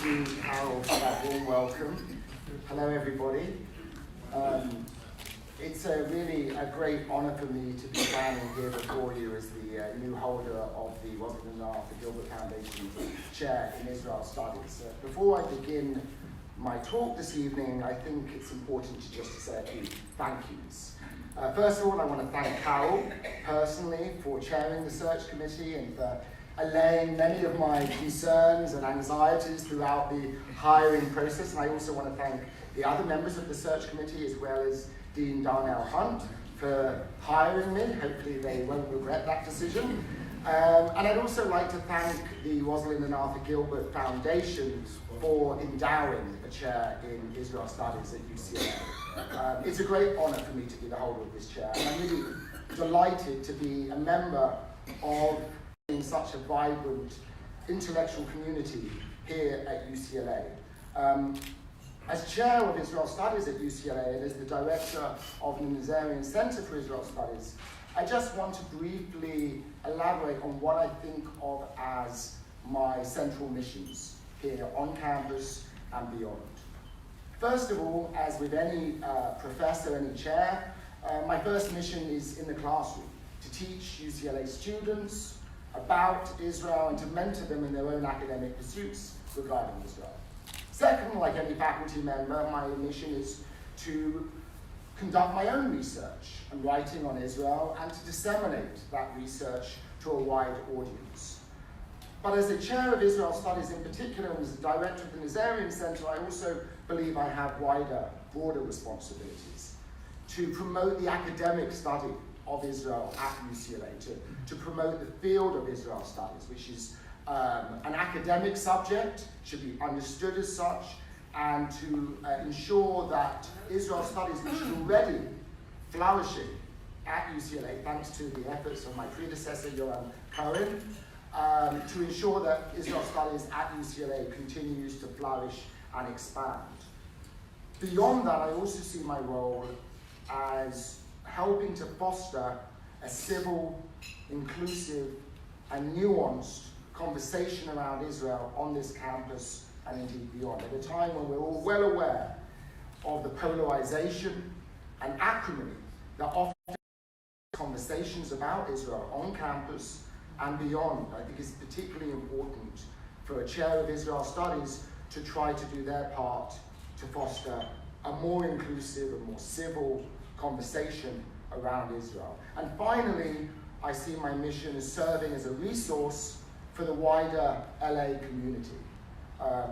you, Carol, for that warm welcome. Hello, everybody. It's really a great honor for me to be standing here before you as the new holder of the Rosalinde Gilbert Foundation's Chair in Israel Studies. Before I begin my talk this evening, I think it's important to just say a few thank yous. First of all, I want to thank Carol personally for chairing the search committee and for allaying many of my concerns and anxieties throughout the hiring process. And I also want to thank the other members of the search committee, as well as Dean Darnell Hunt, for hiring me. Hopefully they won't regret that decision. And I'd also like to thank the Rosalinde and Arthur Gilbert Foundation for endowing a chair in Israel Studies at UCLA. It's a great honor for me to be the holder of this chair, and I'm really delighted to be a member of such a vibrant intellectual community here at UCLA. As chair of Israel Studies at UCLA and as the director of the Nazarian Center for Israel Studies, I just want to briefly elaborate on what I think of as my central missions here on campus and beyond. First of all, as with any professor, any chair, my first mission is in the classroom, to teach UCLA students about Israel and to mentor them in their own academic pursuits regarding Israel. Second, like any faculty member, my mission is to conduct my own research and writing on Israel and to disseminate that research to a wide audience. But as a chair of Israel Studies in particular, and as the director of the Nazarian Center, I also believe I have wider, broader responsibilities to promote the academic study of Israel at UCLA, to promote the field of Israel Studies, which is an academic subject, should be understood as such, and to ensure that Israel Studies, which is already flourishing at UCLA, thanks to the efforts of my predecessor, Yoram Cohen, to ensure that Israel Studies at UCLA continues to flourish and expand. Beyond that, I also see my role as helping to foster a civil, inclusive, and nuanced conversation around Israel on this campus and indeed beyond, at a time when we're all well aware of the polarization and acrimony that often conversations about Israel on campus and beyond. I think it's particularly important for a chair of Israel Studies to try to do their part to foster a more inclusive and more civil conversation around Israel. And finally, I see my mission as serving as a resource for the wider LA community.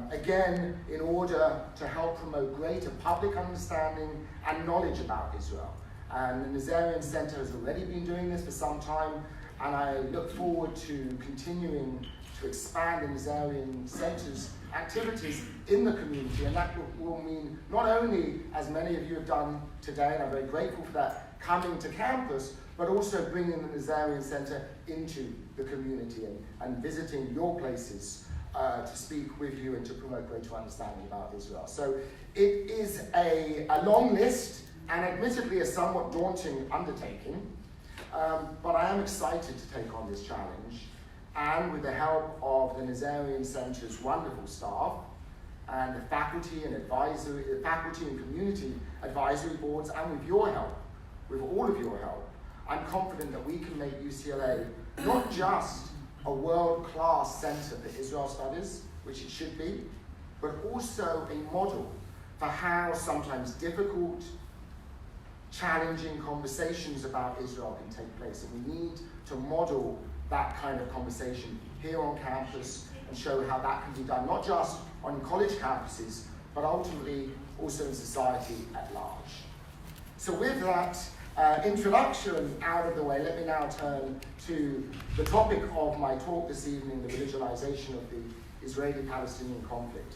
Again, in order to help promote greater public understanding and knowledge about Israel. And the Nazarian Center has already been doing this for some time, and I look forward to continuing to expand the Nazarian Center's activities in the community, and that will mean not only, as many of you have done today, and I'm very grateful for that, coming to campus, but also bringing the Nazarian Center into the community and visiting your places to speak with you and to promote greater understanding about Israel. So it is a long list and admittedly a somewhat daunting undertaking, but I am excited to take on this challenge, and with the help of the Nazarian Center's wonderful staff and the faculty and community advisory boards, and with your help, with all of your help, I'm confident that we can make UCLA not just a world-class center for Israel Studies, which it should be, but also a model for how sometimes difficult, challenging conversations about Israel can take place. And we need to model that kind of conversation here on campus and show how that can be done, not just on college campuses, but ultimately also in society at large. So with that introduction out of the way, let me now turn to the topic of my talk this evening, the religionization of the Israeli-Palestinian conflict.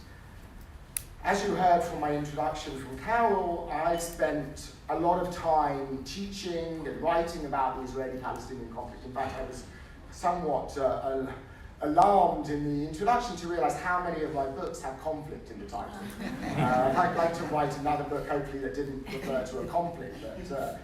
As you heard from my introduction from Carol, I spent a lot of time teaching and writing about the Israeli-Palestinian conflict. In fact, I was somewhat alarmed in the introduction to realize how many of my books have conflict in the title. I'd like to write another book, hopefully, that didn't refer to a conflict, but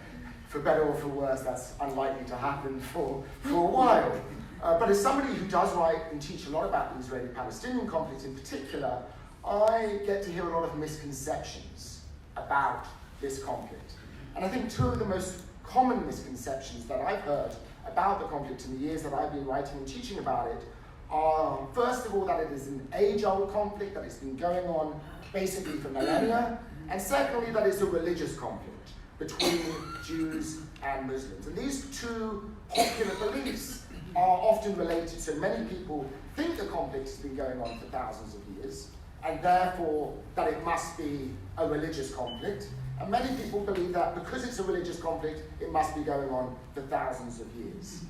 for better or for worse, that's unlikely to happen for a while. But as somebody who does write and teach a lot about the Israeli-Palestinian conflict in particular, I get to hear a lot of misconceptions about this conflict. And I think two of the most common misconceptions that I've heard about the conflict in the years that I've been writing and teaching about it are, first of all, that it is an age-old conflict, that it's been going on basically for millennia, and secondly, that it's a religious conflict between Jews and Muslims. And these two popular beliefs are often related, so many people think the conflict has been going on for thousands of years, and therefore that it must be a religious conflict. And many people believe that because it's a religious conflict, it must be going on for thousands of years.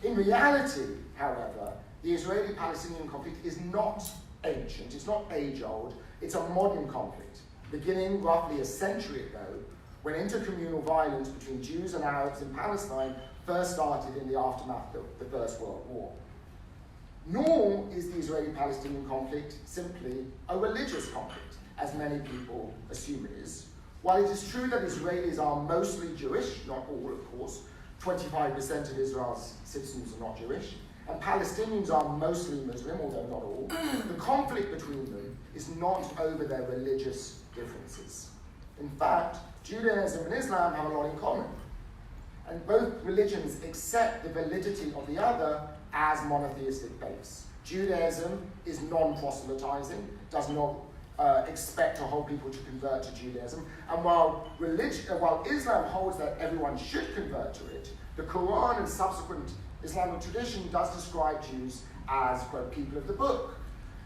In reality, however, the Israeli-Palestinian conflict is not ancient, it's not age-old, it's a modern conflict, beginning roughly a century ago, when intercommunal violence between Jews and Arabs in Palestine first started in the aftermath of the First World War. Nor is the Israeli-Palestinian conflict simply a religious conflict, as many people assume it is. While it is true that Israelis are mostly Jewish, not all of course, 25% of Israel's citizens are not Jewish, and Palestinians are mostly Muslim, although not all, the conflict between them is not over their religious differences. In fact, Judaism and Islam have a lot in common, and both religions accept the validity of the other as monotheistic faiths. Judaism is non-proselytizing, does not expect to hold people to convert to Judaism, and while Islam holds that everyone should convert to it, the Quran and subsequent Islamic tradition does describe Jews as, quote, people of the book,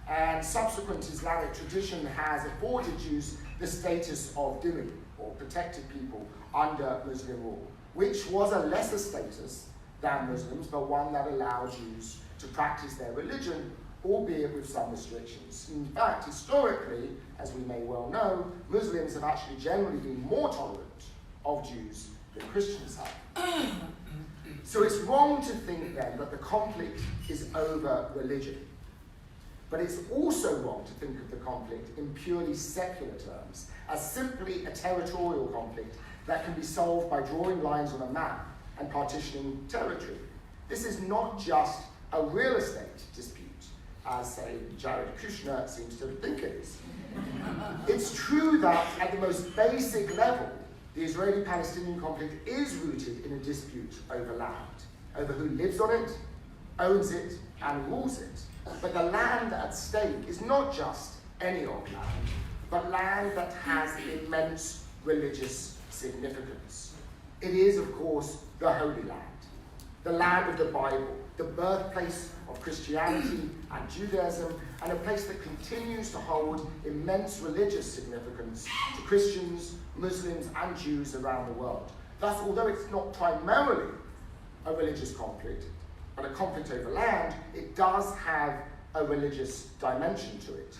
and subsequent Islamic tradition has afforded Jews the status of dhimmi, or protected people, under Muslim rule, which was a lesser status than Muslims, but one that allowed Jews to practice their religion, albeit with some restrictions. In fact, historically, as we may well know, Muslims have actually generally been more tolerant of Jews than Christians have. So it's wrong to think then that the conflict is over religion. But it's also wrong to think of the conflict in purely secular terms, as simply a territorial conflict that can be solved by drawing lines on a map and partitioning territory. This is not just a real estate dispute, as, say, Jared Kushner seems to think it is. It's true that at the most basic level, the Israeli-Palestinian conflict is rooted in a dispute over land, over who lives on it, owns it, and rules it. But the land at stake is not just any old land, but land that has immense religious significance. It is, of course, the Holy Land, the land of the Bible, the birthplace of Christianity and Judaism, and a place that continues to hold immense religious significance to Christians, Muslims, and Jews around the world. Thus, although it's not primarily a religious conflict, but a conflict over land, it does have a religious dimension to it.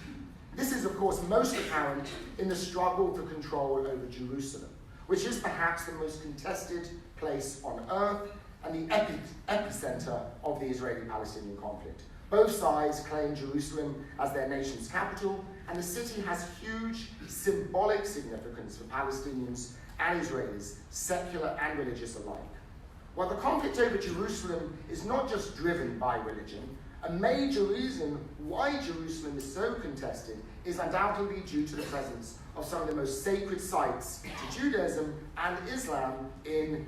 This is, of course, most apparent in the struggle for control over Jerusalem, which is perhaps the most contested place on earth and the epicenter of the Israeli-Palestinian conflict. Both sides claim Jerusalem as their nation's capital, and the city has huge symbolic significance for Palestinians and Israelis, secular and religious alike. While the conflict over Jerusalem is not just driven by religion, a major reason why Jerusalem is so contested is undoubtedly due to the presence of some of the most sacred sites to Judaism and Islam in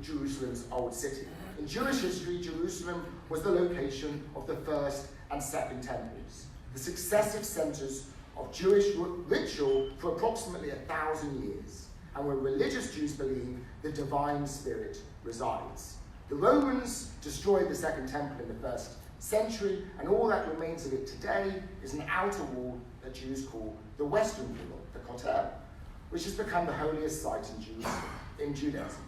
Jerusalem's Old City. In Jewish history, Jerusalem was the location of the first and second temples, the successive centers of Jewish ritual for approximately 1,000 years, and where religious Jews believe the divine spirit resides. The Romans destroyed the second temple in the first century, and all that remains of it today is an outer wall that Jews call the Western Wall, the Kotel, which has become the holiest site in Judaism.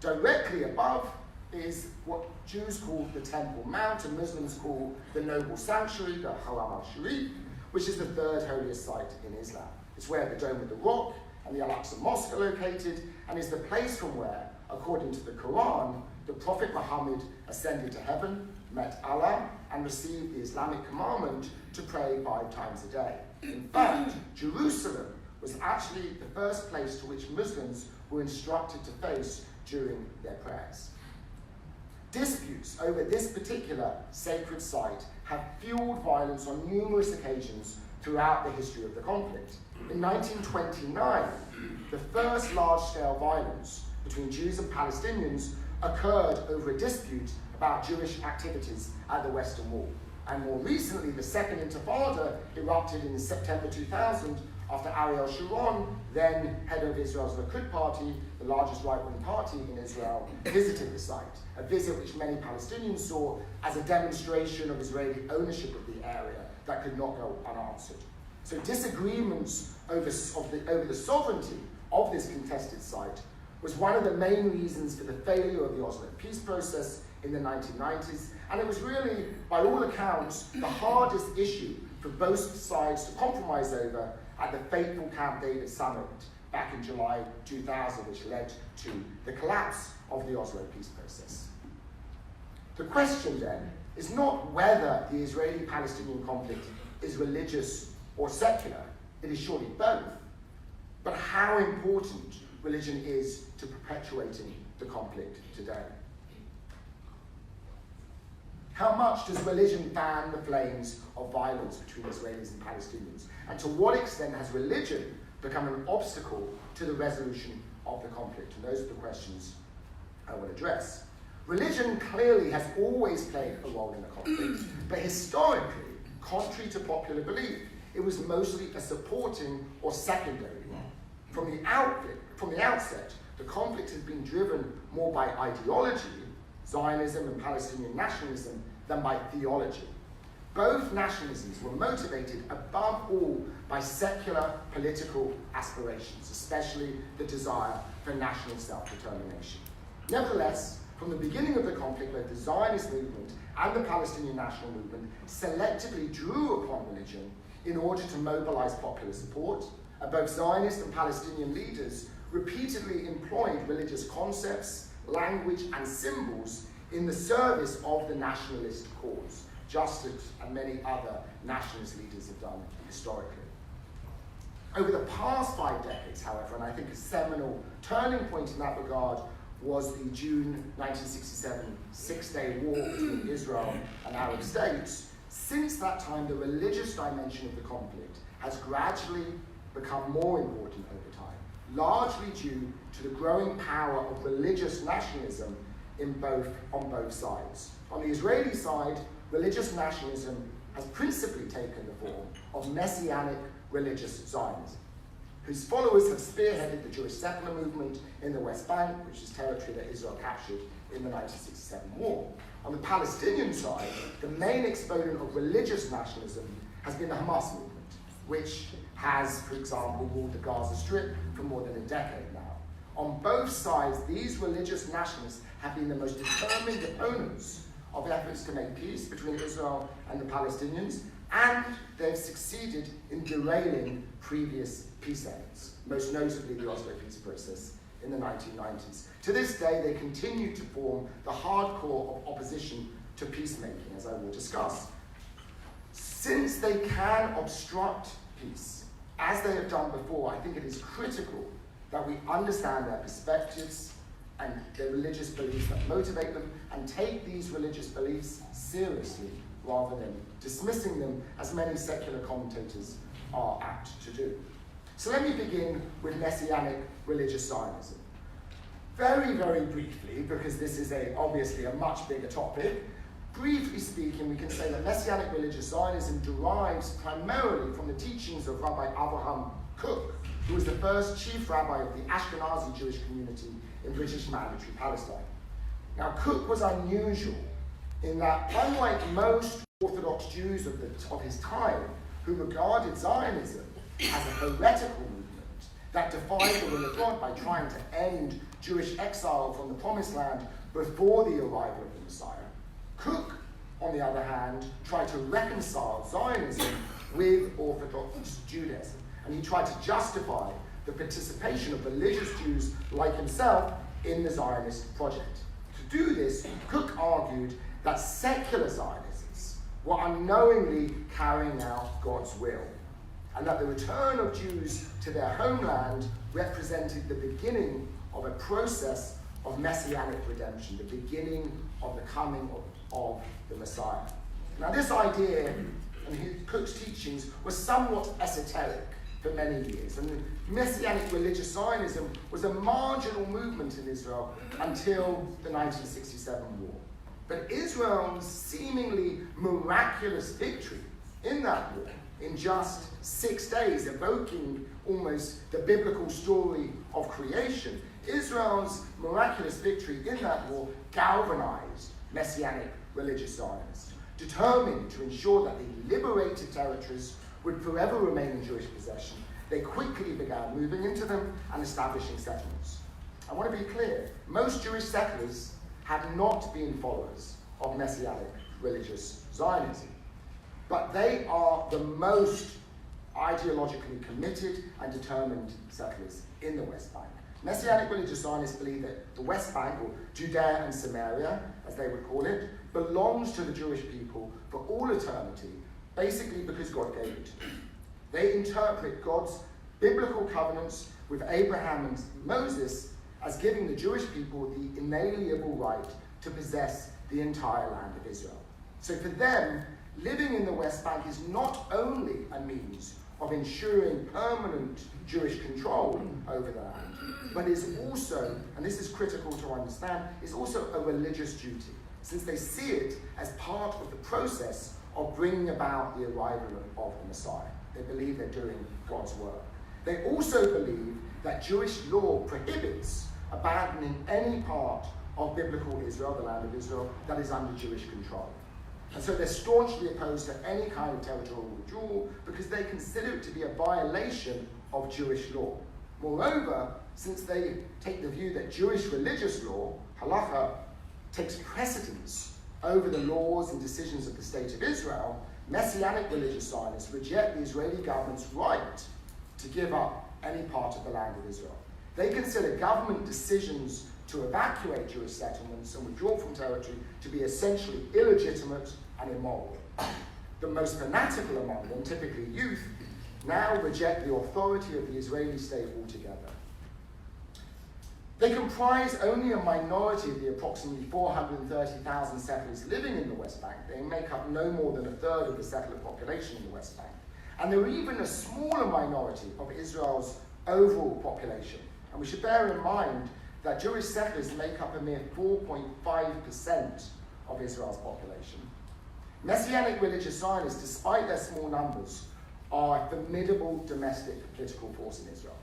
Directly above is what Jews call the Temple Mount and Muslims call the Noble Sanctuary, the Haram al-Sharif, which is the third holiest site in Islam. It's where the Dome of the Rock and the Al-Aqsa Mosque are located, and is the place from where, according to the Quran, the Prophet Muhammad ascended to heaven, met Allah, and received the Islamic commandment to pray 5 times a day. In fact, Jerusalem was actually the first place to which Muslims were instructed to face during their prayers. Disputes over this particular sacred site have fueled violence on numerous occasions throughout the history of the conflict. In 1929, the first large-scale violence between Jews and Palestinians occurred over a dispute about Jewish activities at the Western Wall. And more recently, the Second Intifada erupted in September 2000 after Ariel Sharon, then head of Israel's Likud party, the largest right-wing party in Israel, visited the site, a visit which many Palestinians saw as a demonstration of Israeli ownership of the area that could not go unanswered. So disagreements over the sovereignty of this contested site was one of the main reasons for the failure of the Oslo peace process in the 1990s, and it was really, by all accounts, the hardest issue for both sides to compromise over at the fateful Camp David summit back in July 2000, which led to the collapse of the Oslo peace process. The question then is not whether the Israeli-Palestinian conflict is religious or secular, it is surely both, but how important religion is to perpetuating the conflict today. How much does religion fan the flames of violence between Israelis and Palestinians? And to what extent has religion become an obstacle to the resolution of the conflict? And those are the questions I will address. Religion clearly has always played a role in the conflict, but historically, contrary to popular belief, it was mostly a supporting or secondary one. From the outset, the conflict has been driven more by ideology, Zionism and Palestinian nationalism, than by theology. Both nationalisms were motivated above all by secular political aspirations, especially the desire for national self-determination. Nevertheless, from the beginning of the conflict, both the Zionist movement and the Palestinian national movement selectively drew upon religion in order to mobilize popular support, and both Zionist and Palestinian leaders repeatedly employed religious concepts, language, and symbols in the service of the nationalist cause, just as many other nationalist leaders have done historically. Over the past 5 decades, however, and I think a seminal turning point in that regard was the June 1967 Six-Day War between Israel and Arab states. Since that time, the religious dimension of the conflict has gradually become more important over time, largely due to the growing power of religious nationalism on both sides. On the Israeli side, religious nationalism has principally taken the form of Messianic religious Zionism, whose followers have spearheaded the Jewish settler movement in the West Bank, which is territory that Israel captured in the 1967 war. On the Palestinian side, the main exponent of religious nationalism has been the Hamas movement, which has, for example, ruled the Gaza Strip for more than a decade now. On both sides, these religious nationalists have been the most determined opponents of efforts to make peace between Israel and the Palestinians, and they've succeeded in derailing previous peace efforts, most notably the Oslo peace process in the 1990s. To this day, they continue to form the hardcore of opposition to peacemaking, as I will discuss. Since they can obstruct peace, as they have done before, I think it is critical that we understand their perspectives and their religious beliefs that motivate them, and take these religious beliefs seriously rather than dismissing them, as many secular commentators are apt to do. So let me begin with Messianic religious Zionism. Very, very briefly, because this is obviously a much bigger topic, briefly speaking, we can say that Messianic religious Zionism derives primarily from the teachings of Rabbi Avraham Kook, who was the first chief rabbi of the Ashkenazi Jewish community in British Mandatory Palestine. Now, Kook was unusual in that, unlike most Orthodox Jews of his time, who regarded Zionism as a heretical movement that defied the will of God by trying to end Jewish exile from the Promised Land before the arrival of the Messiah, Kook, on the other hand, tried to reconcile Zionism with Orthodox Judaism, and he tried to justify the participation of religious Jews like himself in the Zionist project. To do this, Kook argued that secular Zionists were unknowingly carrying out God's will, and that the return of Jews to their homeland represented the beginning of a process of messianic redemption, the beginning of the coming of the Messiah. Now this idea and Cook's teachings was somewhat esoteric for many years, and Messianic religious Zionism was a marginal movement in Israel until the 1967 war. But Israel's seemingly miraculous victory in that war, in just 6 days, evoking almost the biblical story of creation, Israel's miraculous victory in that war galvanized Messianic religious Zionists, determined to ensure that the liberated territories would forever remain in Jewish possession. They quickly began moving into them and establishing settlements. I want to be clear, most Jewish settlers had not been followers of Messianic religious Zionism, but they are the most ideologically committed and determined settlers in the West Bank. Messianic religious Zionists believe that the West Bank, or Judea and Samaria, as they would call it, belongs to the Jewish people for all eternity, basically because God gave it to them. They interpret God's biblical covenants with Abraham and Moses as giving the Jewish people the inalienable right to possess the entire land of Israel. So for them, living in the West Bank is not only a means of ensuring permanent Jewish control over the land, but is also, and this is critical to understand, is also a religious duty, since they see it as part of the process of bringing about the arrival of the Messiah. They believe they're doing God's work. They also believe that Jewish law prohibits abandoning any part of biblical Israel, the land of Israel, that is under Jewish control. And so they're staunchly opposed to any kind of territorial withdrawal because they consider it to be a violation of Jewish law. Moreover, since they take the view that Jewish religious law, halacha, takes precedence over the laws and decisions of the State of Israel, Messianic religious Zionists reject the Israeli government's right to give up any part of the land of Israel. They consider government decisions to evacuate Jewish settlements and withdraw from territory to be essentially illegitimate and immoral. The most fanatical among them, typically youth, now reject the authority of the Israeli state altogether. They comprise only a minority of the approximately 430,000 settlers living in the West Bank. They make up no more than a third of the settler population in the West Bank. And they're even a smaller minority of Israel's overall population. And we should bear in mind that Jewish settlers make up a mere 4.5% of Israel's population. Messianic religious Zionists, despite their small numbers, are a formidable domestic political force in Israel.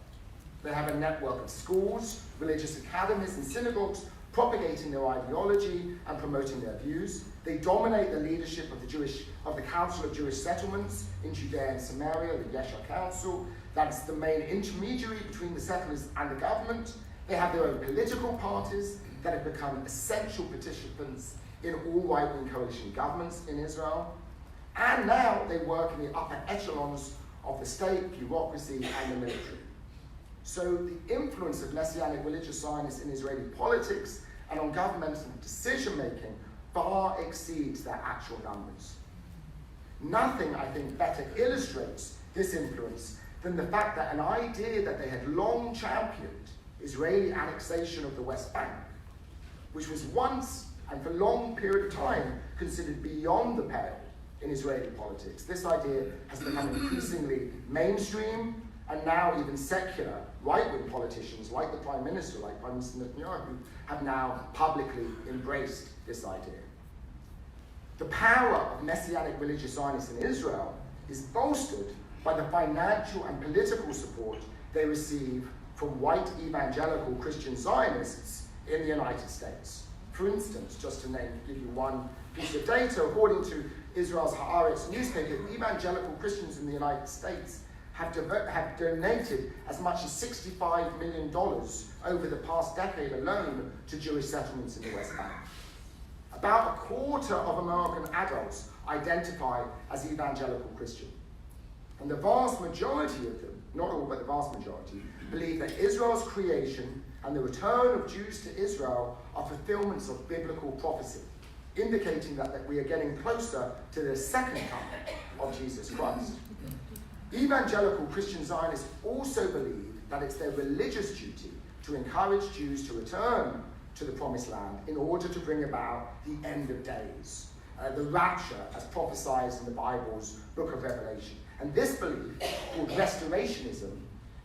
They have a network of schools, religious academies, and synagogues propagating their ideology and promoting their views. They dominate the leadership of the Council of Jewish Settlements in Judea and Samaria, the Yeshua Council. That's the main intermediary between the settlers and the government. They have their own political parties that have become essential participants in all right-wing coalition governments in Israel. And now they work in the upper echelons of the state, bureaucracy, and the military. So the influence of Messianic religious Zionists in Israeli politics and on governmental decision-making far exceeds their actual numbers. Nothing, I think, better illustrates this influence than the fact that an idea that they had long championed, Israeli annexation of the West Bank, which was once and for a long period of time considered beyond the pale in Israeli politics. This idea has become increasingly mainstream, and now even secular right-wing politicians like the Prime Minister, like Prime Minister Netanyahu, have now publicly embraced this idea. The power of Messianic religious Zionists in Israel is bolstered by the financial and political support they receive from white evangelical Christian Zionists in the United States. For instance, just to give you one piece of data, according to Israel's Haaretz newspaper, evangelical Christians in the United States have donated as much as $65 million over the past decade alone to Jewish settlements in the West Bank. About a quarter of American adults identify as evangelical Christian. And the vast majority of them, not all, but the vast majority, believe that Israel's creation and the return of Jews to Israel are fulfillments of biblical prophecy, indicating that we are getting closer to the second coming of Jesus Christ. Evangelical Christian Zionists also believe that it's their religious duty to encourage Jews to return to the Promised Land in order to bring about the end of days. the rapture as prophesied in the Bible's book of Revelation. And this belief, called restorationism,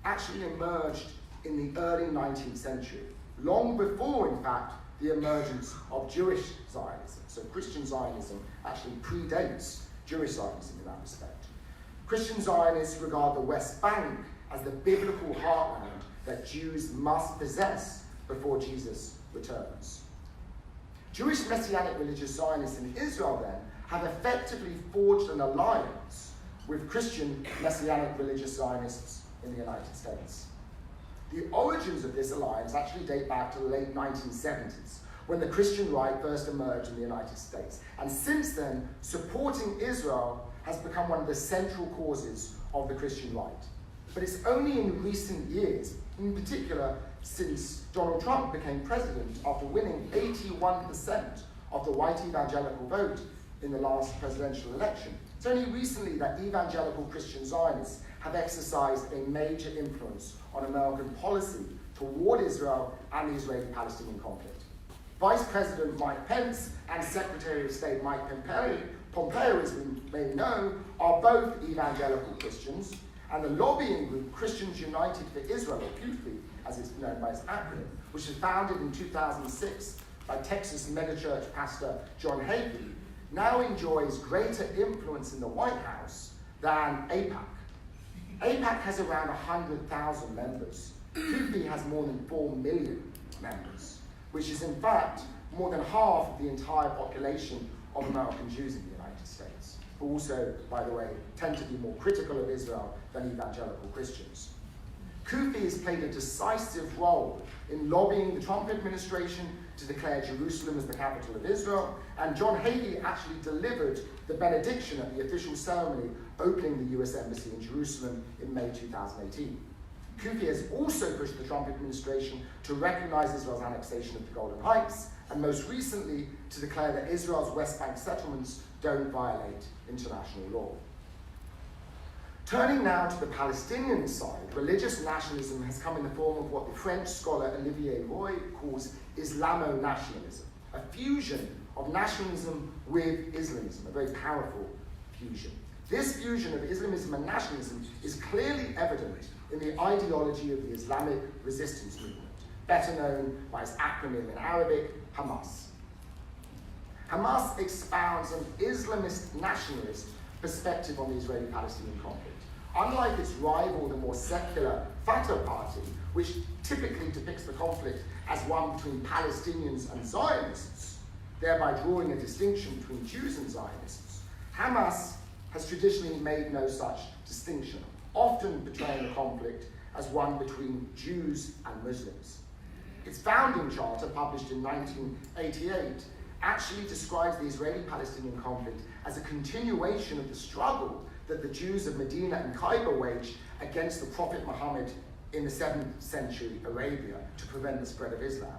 actually emerged in the early 19th century, long before, in fact, the emergence of Jewish Zionism. So Christian Zionism actually predates Jewish Zionism in that respect. Christian Zionists regard the West Bank as the biblical heartland that Jews must possess before Jesus returns. Jewish Messianic religious Zionists in Israel, then, have effectively forged an alliance with Christian Messianic religious Zionists in the United States. The origins of this alliance actually date back to the late 1970s, when the Christian right first emerged in the United States. And since then, supporting Israel has become one of the central causes of the Christian right. But it's only in recent years, in particular since Donald Trump became president after winning 81% of the white evangelical vote in the last presidential election, it's only recently that evangelical Christian Zionists have exercised a major influence on American policy toward Israel and the Israeli-Palestinian conflict. Vice President Mike Pence and Secretary of State Mike Pompeo, as we may know, are both evangelical Christians, and the lobbying group Christians United for Israel, or CUFI, as it's known by its acronym, which was founded in 2006 by Texas megachurch pastor John Hagee, now enjoys greater influence in the White House than AIPAC. AIPAC has around 100,000 members. CUFI has more than 4 million members, which is in fact more than half of the entire population of American Jews in the United States, who also, by the way, tend to be more critical of Israel than evangelical Christians. CUFI has played a decisive role in lobbying the Trump administration to declare Jerusalem as the capital of Israel, and John Hagee actually delivered the benediction at the official ceremony opening the U.S. Embassy in Jerusalem in May 2018. CUFI has also pushed the Trump administration to recognize Israel's annexation of the Golan Heights, and most recently to declare that Israel's West Bank settlements don't violate international law. Turning now to the Palestinian side, religious nationalism has come in the form of what the French scholar Olivier Roy calls Islamo-nationalism, a fusion of nationalism with Islamism, a very powerful fusion. This fusion of Islamism and nationalism is clearly evident in the ideology of the Islamic resistance movement, better known by its acronym in Arabic, Hamas. Hamas expounds an Islamist nationalist perspective on the Israeli-Palestinian conflict. Unlike its rival, the more secular Fatah party, which typically depicts the conflict as one between Palestinians and Zionists, thereby drawing a distinction between Jews and Zionists, Hamas has traditionally made no such distinction, often portraying the conflict as one between Jews and Muslims. Its founding charter, published in 1988, actually describes the Israeli-Palestinian conflict as a continuation of the struggle that the Jews of Medina and Khyber waged against the Prophet Muhammad in the 7th century Arabia to prevent the spread of Islam.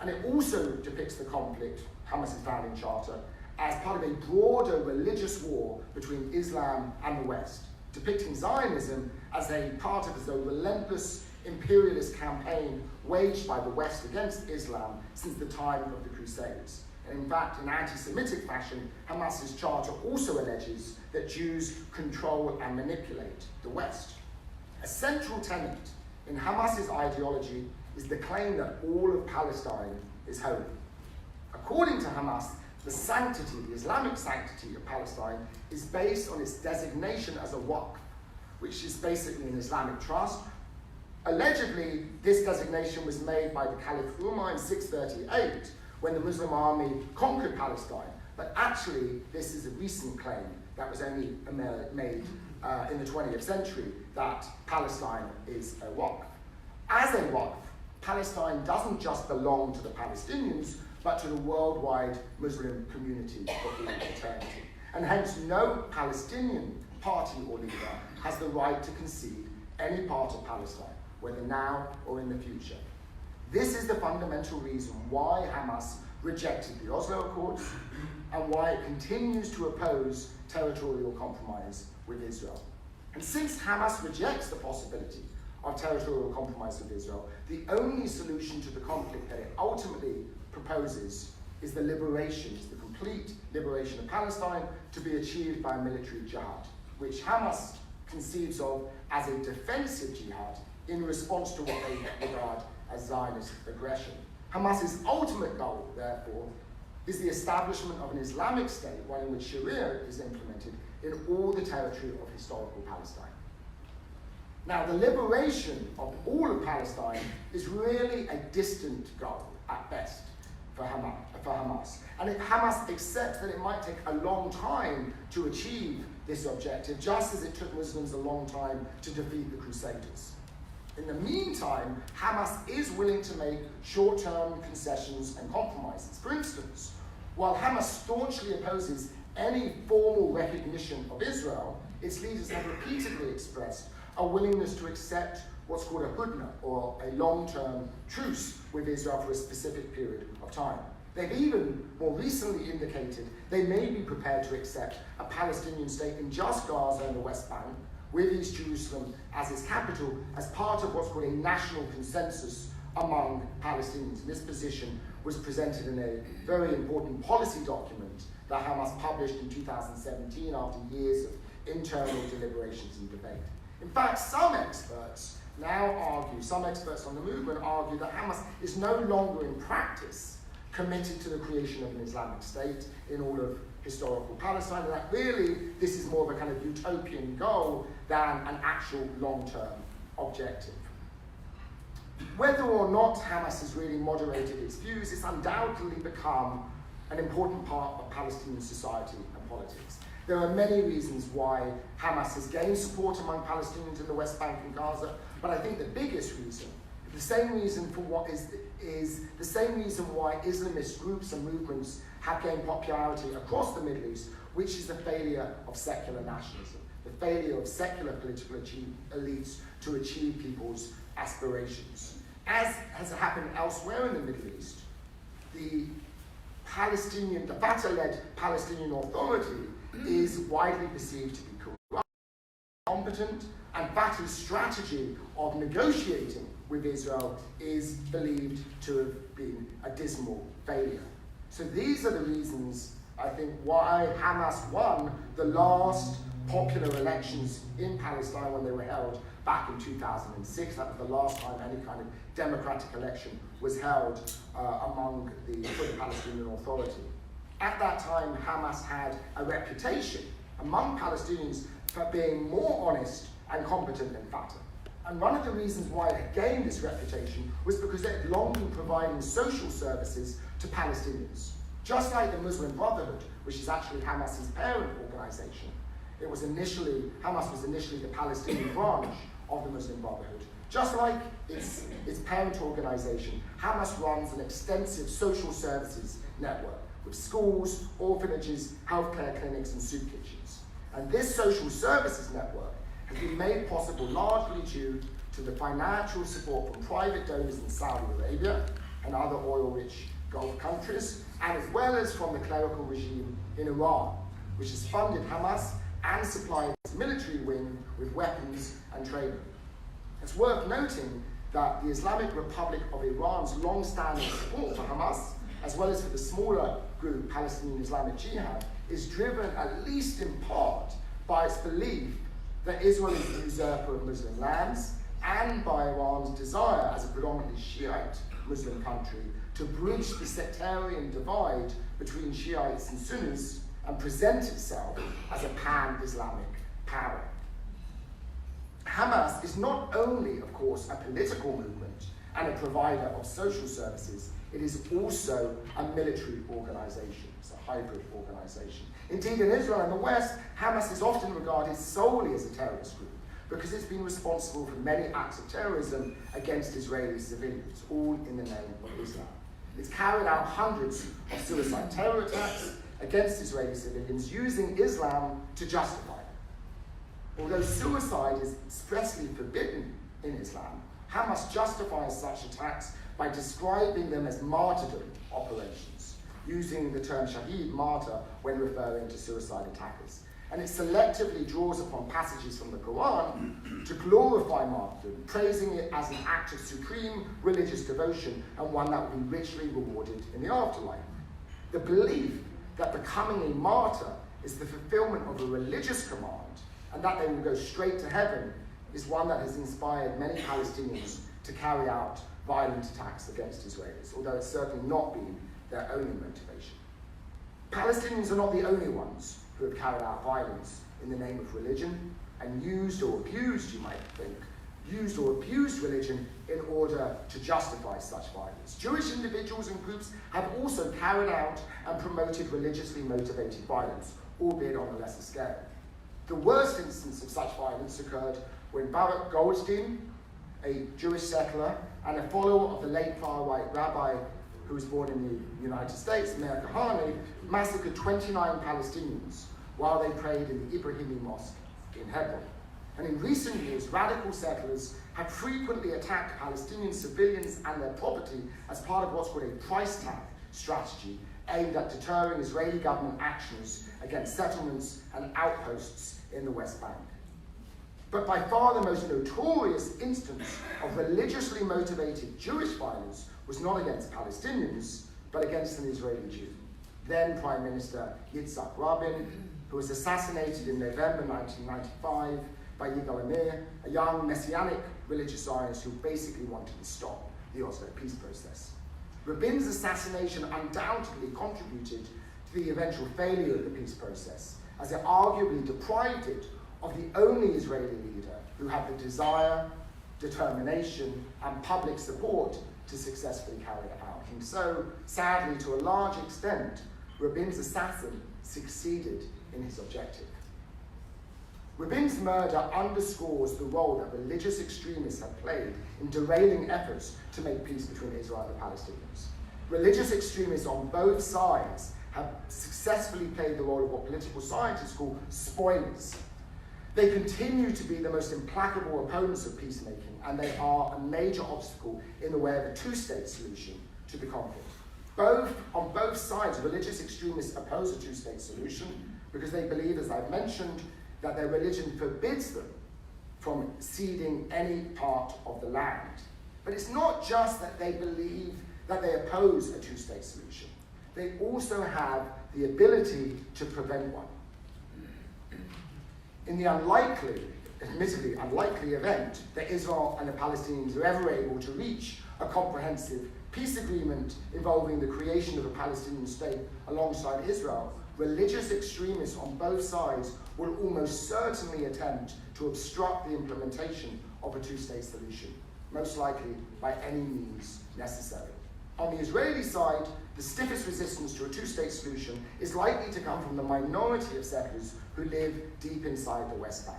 And it also depicts the conflict, Hamas's founding charter, as part of a broader religious war between Islam and the West, depicting Zionism as a part of the relentless imperialist campaign waged by the West against Islam since the time of the Crusades. And in fact, in anti-Semitic fashion, Hamas's charter also alleges that Jews control and manipulate the West. A central tenet in Hamas's ideology is the claim that all of Palestine is holy. According to Hamas, the sanctity, the Islamic sanctity of Palestine is based on its designation as a waqf, which is basically an Islamic trust. Allegedly, this designation was made by the Caliph Umar in 638, when the Muslim army conquered Palestine. But actually, this is a recent claim that was only made in the 20th century, that Palestine is a waqf. As a waqf, Palestine doesn't just belong to the Palestinians, but to the worldwide Muslim community of all eternity. And hence, no Palestinian party or leader has the right to concede any part of Palestine, whether now or in the future. This is the fundamental reason why Hamas rejected the Oslo Accords and why it continues to oppose territorial compromise with Israel. And since Hamas rejects the possibility of territorial compromise with Israel, the only solution to the conflict that it ultimately proposes is the liberation, is the complete complete liberation of Palestine to be achieved by military jihad, which Hamas conceives of as a defensive jihad in response to what they regard as Zionist aggression. Hamas's ultimate goal, therefore, is the establishment of an Islamic state, one in which Sharia is implemented in all the territory of historical Palestine. Now, the liberation of all of Palestine is really a distant goal, at best, for Hamas. And Hamas accepts that it might take a long time to achieve this objective, just as it took Muslims a long time to defeat the Crusaders. In the meantime, Hamas is willing to make short-term concessions and compromises. For instance, while Hamas staunchly opposes any formal recognition of Israel, its leaders have repeatedly expressed a willingness to accept what's called a hudna, or a long-term truce with Israel for a specific period of time. They've even more recently indicated they may be prepared to accept a Palestinian state in just Gaza and the West Bank, with East Jerusalem as its capital, as part of what's called a national consensus among Palestinians. And this position was presented in a very important policy document that Hamas published in 2017 after years of internal deliberations and debate. In fact, some experts on the movement argue that Hamas is no longer in practice committed to the creation of an Islamic state in all of historical Palestine, and that really this is more of a kind of utopian goal than an actual long-term objective. Whether or not Hamas has really moderated its views, it's undoubtedly become an important part of Palestinian society and politics. There are many reasons why Hamas has gained support among Palestinians in the West Bank and Gaza, but I think the biggest reason, the same reason why Islamist groups and movements have gained popularity across the Middle East, which is the failure of secular nationalism, the failure of secular political elites to achieve people's aspirations. As has happened elsewhere in the Middle East, the Fatah-led Palestinian Authority is widely perceived to be corrupt, competent, and Fatah's strategy of negotiating with Israel is believed to have been a dismal failure. So these are the reasons, I think, why Hamas won the last popular elections in Palestine when they were held back in 2006. That was the last time any kind of democratic election was held for the Palestinian Authority. At that time, Hamas had a reputation among Palestinians for being more honest and competent than Fatah. And one of the reasons why it gained this reputation was because it had long been providing social services to Palestinians. Just like the Muslim Brotherhood, which is actually Hamas's parent organization. Hamas was initially the Palestinian branch of the Muslim Brotherhood. Just like its parent organization, Hamas runs an extensive social services network with schools, orphanages, healthcare clinics, and soup kitchens. And this social services network has been made possible largely due to the financial support from private donors in Saudi Arabia and other oil-rich Gulf countries, and as well as from the clerical regime in Iran, which has funded Hamas and supplied its military wing with weapons and training. It's worth noting that the Islamic Republic of Iran's long-standing support for Hamas, as well as for the smaller group Palestinian Islamic Jihad, is driven at least in part by its belief that Israel is the usurper of Muslim lands, and by Iran's desire as a predominantly Shiite Muslim country to bridge the sectarian divide between Shiites and Sunnis and present itself as a pan-Islamic power. Hamas is not only, of course, a political movement and a provider of social services, it is also a military organization. It's a hybrid organization. Indeed, in Israel and the West, Hamas is often regarded solely as a terrorist group because it's been responsible for many acts of terrorism against Israeli civilians, all in the name of Islam. It's carried out hundreds of suicide terror attacks against Israeli civilians using Islam to justify them. Although suicide is expressly forbidden in Islam, Hamas justifies such attacks by describing them as martyrdom operations, using the term shaheed, martyr, when referring to suicide attackers. And it selectively draws upon passages from the Quran to glorify martyrdom, praising it as an act of supreme religious devotion and one that will be richly rewarded in the afterlife. The belief that becoming a martyr is the fulfillment of a religious command, and that they will go straight to heaven, is one that has inspired many Palestinians to carry out violent attacks against Israelis, although it's certainly not been their only motivation. Palestinians are not the only ones who have carried out violence in the name of religion, and used or abused, you might think, used or abused religion in order to justify such violence. Jewish individuals and groups have also carried out and promoted religiously motivated violence, albeit on a lesser scale. The worst instance of such violence occurred when Baruch Goldstein, a Jewish settler and a follower of the late far-right rabbi who was born in the United States, Meir Kahane, massacred 29 Palestinians while they prayed in the Ibrahimi Mosque in Hebron. And in recent years, radical settlers have frequently attacked Palestinian civilians and their property as part of what's called a price tag strategy aimed at deterring Israeli government actions against settlements and outposts in the West Bank. But by far the most notorious instance of religiously motivated Jewish violence was not against Palestinians, but against an Israeli Jew. Then Prime Minister Yitzhak Rabin, who was assassinated in November 1995 by Yigal Amir, a young Messianic religious Zionist who basically wanted to stop the Oslo peace process. Rabin's assassination undoubtedly contributed to the eventual failure of the peace process, as it arguably deprived it of the only Israeli leader who had the desire, determination, and public support to successfully carry it out. And so, sadly, to a large extent, Rabin's assassin succeeded in his objective. Rabin's murder underscores the role that religious extremists have played in derailing efforts to make peace between Israel and the Palestinians. Religious extremists on both sides have successfully played the role of what political scientists call spoilers. They continue to be the most implacable opponents of peacemaking, and they are a major obstacle in the way of a two-state solution to the conflict. On both sides, religious extremists oppose a two-state solution because they believe, as I've mentioned, that their religion forbids them from ceding any part of the land. But it's not just that they believe that they oppose a two-state solution. They also have the ability to prevent one. In the admittedly unlikely event that Israel and the Palestinians are ever able to reach a comprehensive peace agreement involving the creation of a Palestinian state alongside Israel, religious extremists on both sides will almost certainly attempt to obstruct the implementation of a two-state solution, most likely by any means necessary. On the Israeli side, the stiffest resistance to a two-state solution is likely to come from the minority of settlers who live deep inside the West Bank.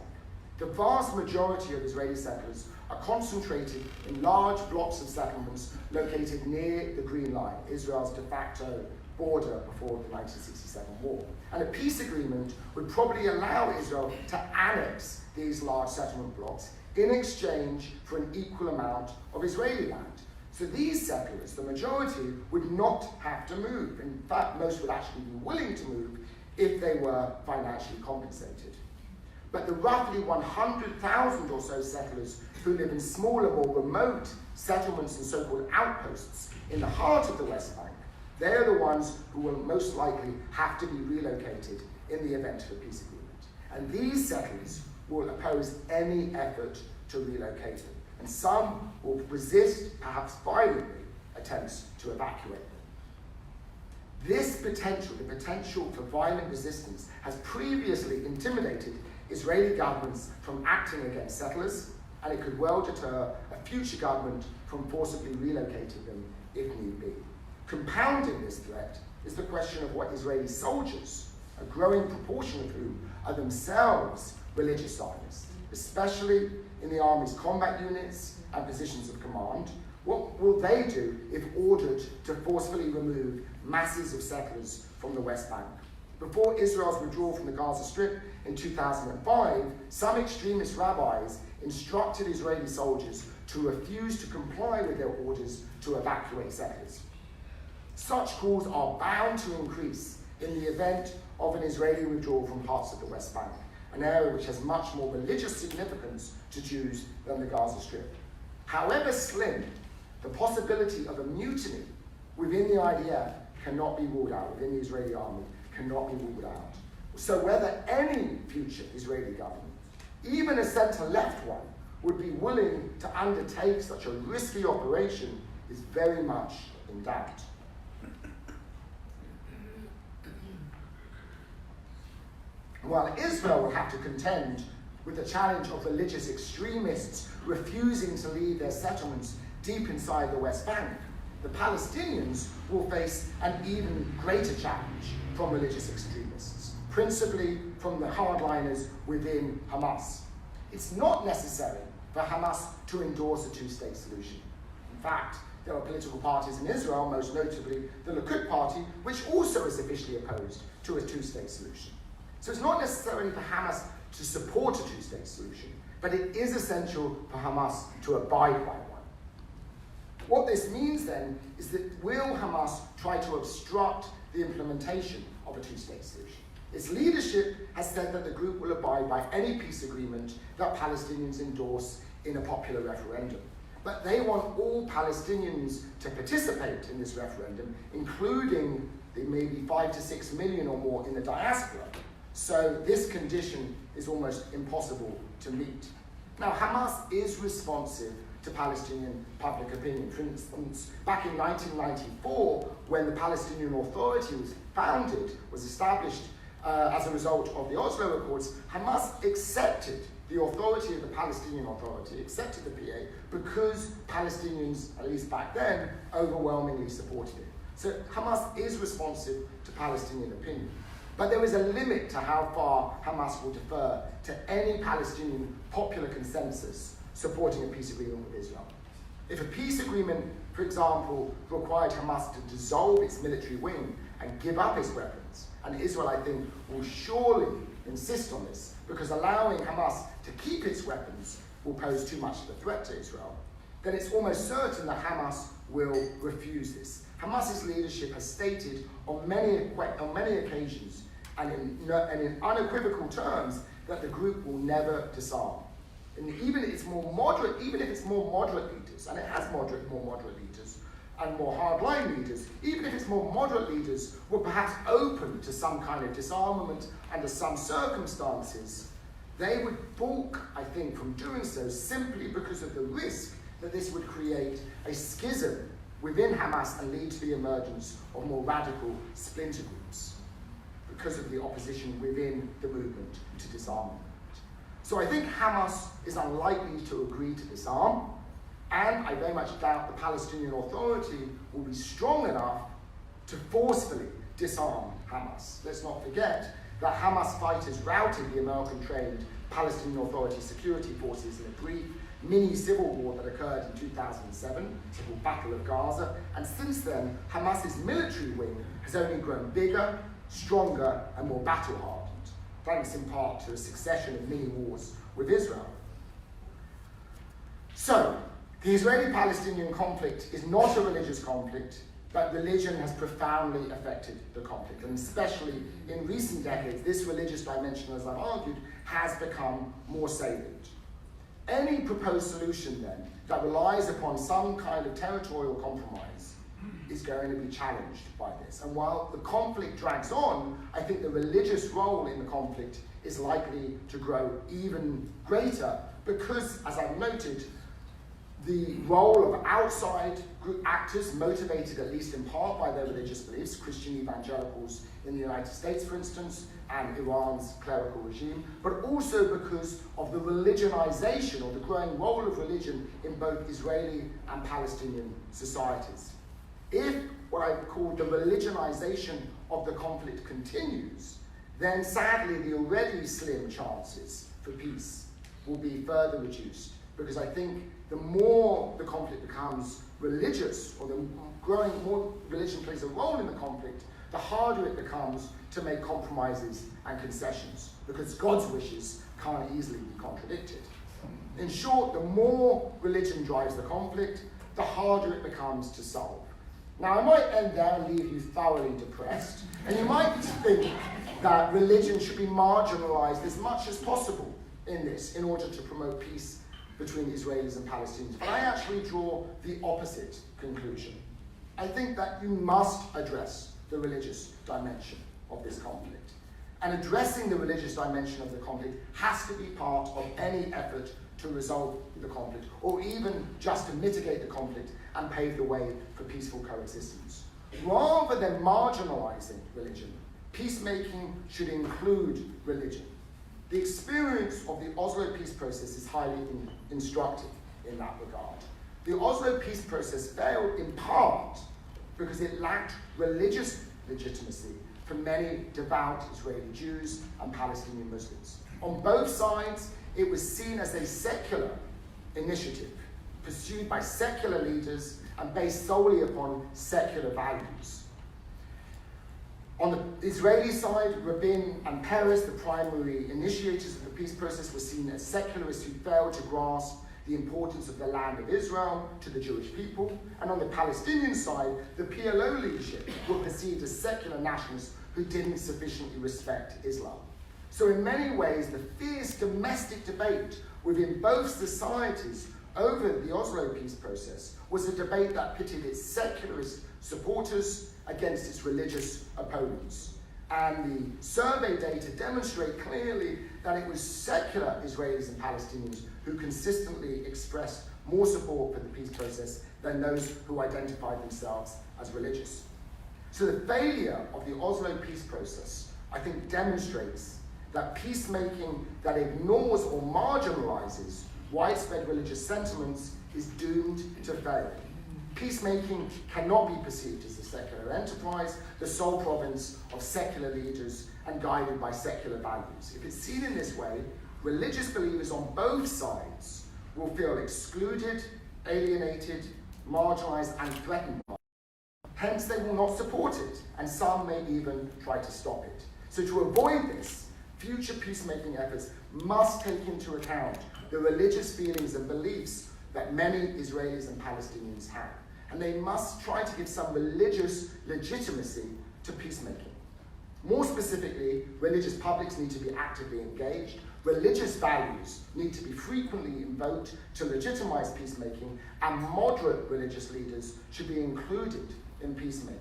The vast majority of Israeli settlers are concentrated in large blocks of settlements located near the Green Line, Israel's de facto border before the 1967 war. And a peace agreement would probably allow Israel to annex these large settlement blocks in exchange for an equal amount of Israeli land. So these settlers, the majority, would not have to move. In fact, most would actually be willing to move if they were financially compensated. But the roughly 100,000 or so settlers who live in smaller, more remote settlements and so-called outposts in the heart of the West Bank, they're the ones who will most likely have to be relocated in the event of a peace agreement. And these settlers will oppose any effort to relocate them. And some will resist, perhaps violently, attempts to evacuate them. This potential, the potential for violent resistance, has previously intimidated Israeli governments from acting against settlers, and it could well deter a future government from forcibly relocating them if need be. Compounding this threat is the question of what Israeli soldiers, a growing proportion of whom are themselves religious Zionists, especially in the army's combat units and positions of command. What will they do if ordered to forcefully remove masses of settlers from the West Bank? Before Israel's withdrawal from the Gaza Strip in 2005, some extremist rabbis instructed Israeli soldiers to refuse to comply with their orders to evacuate settlers. Such calls are bound to increase in the event of an Israeli withdrawal from parts of the West Bank, an area which has much more religious significance to Jews than the Gaza Strip. However slim, the possibility of a mutiny within the IDF cannot be ruled out, within the Israeli army, cannot be ruled out. So whether any future Israeli government, even a centre-left one, would be willing to undertake such a risky operation is very much in doubt. While Israel will have to contend with the challenge of religious extremists refusing to leave their settlements deep inside the West Bank, the Palestinians will face an even greater challenge from religious extremists, principally from the hardliners within Hamas. It's not necessary for Hamas to endorse a two-state solution. In fact, there are political parties in Israel, most notably the Likud party, which also is officially opposed to a two-state solution. So it's not necessarily for Hamas to support a two-state solution, but it is essential for Hamas to abide by one. What this means then is that will Hamas try to obstruct the implementation of a two-state solution? Its leadership has said that the group will abide by any peace agreement that Palestinians endorse in a popular referendum. But they want all Palestinians to participate in this referendum, including the maybe 5 to 6 million or more in the diaspora. So this condition is almost impossible to meet. Now, Hamas is responsive to Palestinian public opinion. For instance, back in 1994, when the Palestinian Authority was established as a result of the Oslo Accords, Hamas accepted the authority of the Palestinian Authority, accepted the PA, because Palestinians, at least back then, overwhelmingly supported it. So Hamas is responsive to Palestinian opinion. But there is a limit to how far Hamas will defer to any Palestinian popular consensus supporting a peace agreement with Israel. If a peace agreement, for example, required Hamas to dissolve its military wing and give up its weapons, and Israel, I think, will surely insist on this, because allowing Hamas to keep its weapons will pose too much of a threat to Israel, then it's almost certain that Hamas will refuse this. Hamas's leadership has stated on many occasions and in unequivocal terms that the group will never disarm. And even if it's more moderate leaders, and it has more moderate leaders and more hardline leaders, even if it's more moderate leaders were perhaps open to some kind of disarmament under some circumstances, they would balk, I think, from doing so simply because of the risk that this would create a schism within Hamas and lead to the emergence of more radical splinter groups because of the opposition within the movement to disarmament. So I think Hamas is unlikely to agree to disarm, and I very much doubt the Palestinian Authority will be strong enough to forcefully disarm Hamas. Let's not forget that Hamas fighters routed the American-trained Palestinian Authority security forces in a brief mini-civil war that occurred in 2007, the called Battle of Gaza, and since then, Hamas's military wing has only grown bigger, stronger, and more battle-hardened, thanks in part to a succession of mini-wars with Israel. So, the Israeli-Palestinian conflict is not a religious conflict, but religion has profoundly affected the conflict, and especially in recent decades, this religious dimension, as I've argued, has become more salient. Any proposed solution, then, that relies upon some kind of territorial compromise is going to be challenged by this. And while the conflict drags on, I think the religious role in the conflict is likely to grow even greater because, as I've noted, the role of outside group actors, motivated at least in part by their religious beliefs, Christian evangelicals in the United States, for instance, and Iran's clerical regime, but also because of the religionization or the growing role of religion in both Israeli and Palestinian societies. If what I call the religionization of the conflict continues, then sadly the already slim chances for peace will be further reduced, because I think the more the conflict becomes religious, or the growing more religion plays a role in the conflict, the harder it becomes to make compromises and concessions, because God's wishes can't easily be contradicted. In short, the more religion drives the conflict, the harder it becomes to solve. Now, I might end there and leave you thoroughly depressed, and you might think that religion should be marginalized as much as possible in this in order to promote peace between Israelis and Palestinians. But I actually draw the opposite conclusion. I think that you must address the religious dimension of this conflict. And addressing the religious dimension of the conflict has to be part of any effort to resolve the conflict, or even just to mitigate the conflict and pave the way for peaceful coexistence. Rather than marginalizing religion, peacemaking should include religion. The experience of the Oslo peace process is highly instructive in that regard. The Oslo peace process failed in part because it lacked religious legitimacy from many devout Israeli Jews and Palestinian Muslims. On both sides, it was seen as a secular initiative pursued by secular leaders and based solely upon secular values. On the Israeli side, Rabin and Peres, the primary initiators of the peace process, were seen as secularists who failed to grasp the importance of the land of Israel to the Jewish people. And on the Palestinian side, the PLO leadership were perceived as secular nationalists who didn't sufficiently respect Islam. So in many ways, the fierce domestic debate within both societies over the Oslo peace process was a debate that pitted its secularist supporters against its religious opponents. And the survey data demonstrate clearly that it was secular Israelis and Palestinians who consistently expressed more support for the peace process than those who identified themselves as religious. So the failure of the Oslo peace process, I think, demonstrates that peacemaking that ignores or marginalizes widespread religious sentiments is doomed to fail. Peacemaking cannot be perceived as a secular enterprise, the sole province of secular leaders and guided by secular values. If it's seen in this way, religious believers on both sides will feel excluded, alienated, marginalized, and threatened by it. Hence, they will not support it, and some may even try to stop it. So to avoid this, future peacemaking efforts must take into account the religious feelings and beliefs that many Israelis and Palestinians have. And they must try to give some religious legitimacy to peacemaking. More specifically, religious publics need to be actively engaged. Religious values need to be frequently invoked to legitimize peacemaking, and moderate religious leaders should be included in peacemaking.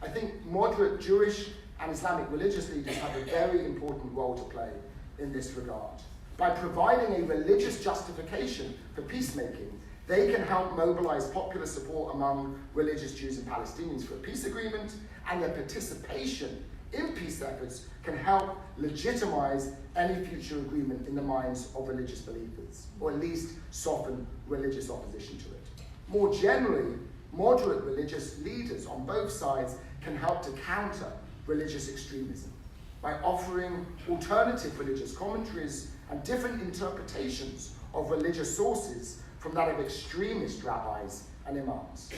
I think moderate Jewish and Islamic religious leaders have a very important role to play in this regard. By providing a religious justification for peacemaking, they can help mobilize popular support among religious Jews and Palestinians for a peace agreement, and their participation in peace efforts can help legitimize any future agreement in the minds of religious believers, or at least soften religious opposition to it. More generally, moderate religious leaders on both sides can help to counter religious extremism by offering alternative religious commentaries and different interpretations of religious sources from that of extremist rabbis and imams.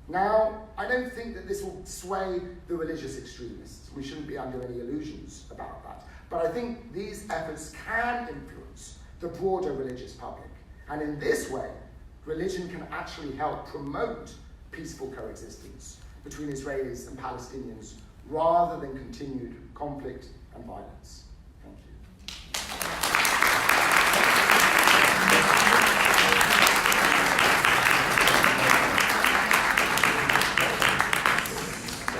Now, I don't think that this will sway the religious extremists. We shouldn't be under any illusions about that. But I think these efforts can influence the broader religious public. And in this way, religion can actually help promote peaceful coexistence between Israelis and Palestinians rather than continued conflict and violence.